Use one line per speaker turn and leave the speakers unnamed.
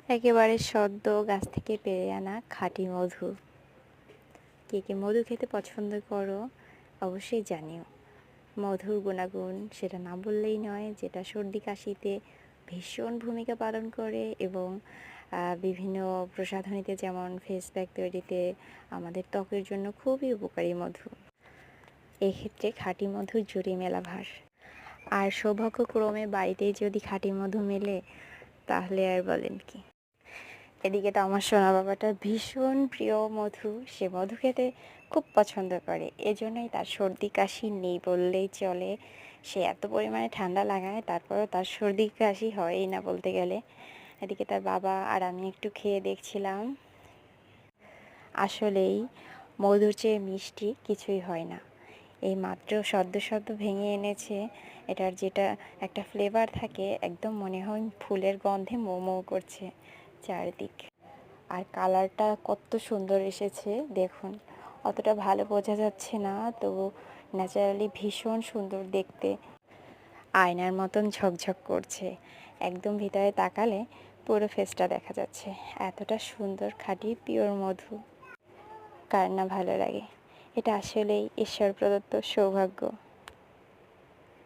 একেবারে সদ্য গাছ থেকে পেড়ে আনা খাঁটি মধু। কে কে মধু খেতে পছন্দ করো অবশ্যই জানিও। মধুর গুণাগুণ সেটা না বললেই নয়, যেটা সর্দি কাশিতে ভীষণ ভূমিকা পালন করে এবং বিভিন্ন প্রসাধনীতে যেমন ফেস প্যাক তৈরিতে আমাদের ত্বকের জন্য খুবই উপকারী মধু। এক্ষেত্রে খাঁটি মধুর জুড়ি মেলা ভার। আর সৌভাগ্যক্রমে বাড়িতেই যদি খাঁটি মধু মেলে তাহলে আর বলেন কি। এদিকে তো আমার সোনা বাবাটার ভীষণ প্রিয় মধু, সে মধু খেতে খুব পছন্দ করে, এজন্যই তার সর্দি কাশি নেই বললেই চলে। সে এত পরিমাণে ঠান্ডা লাগায় তারপরেও তার সর্দি কাশি হয়ই না বলতে গেলে। এদিকে তার বাবা আর আমি একটু খেয়ে দেখছিলাম, আসলেই মধুর চেয়ে মিষ্টি কিছুই হয় না। এই মাত্র সদ্য সদ্য ভেঙে এনেছে, এটার যেটা একটা ফ্লেভার থাকে, একদম মনে হয় ফুলের গন্ধে মৌ মৌ করছে চারদিক। আর কালারটা কত সুন্দর এসেছে দেখুন, অতটা ভালো বোঝা যাচ্ছে না, তবু ন্যাচারালি ভীষণ সুন্দর দেখতে, আয়নার মতন ঝকঝক করছে। একদম ভিতরে তাকালে পুরো ফেসটা দেখা যাচ্ছে, এতটা সুন্দর খাঁটি পিওর মধু। কার না ভালো লাগে? এটা আসলেই ঈশ্বর প্রদত্ত সৌভাগ্য।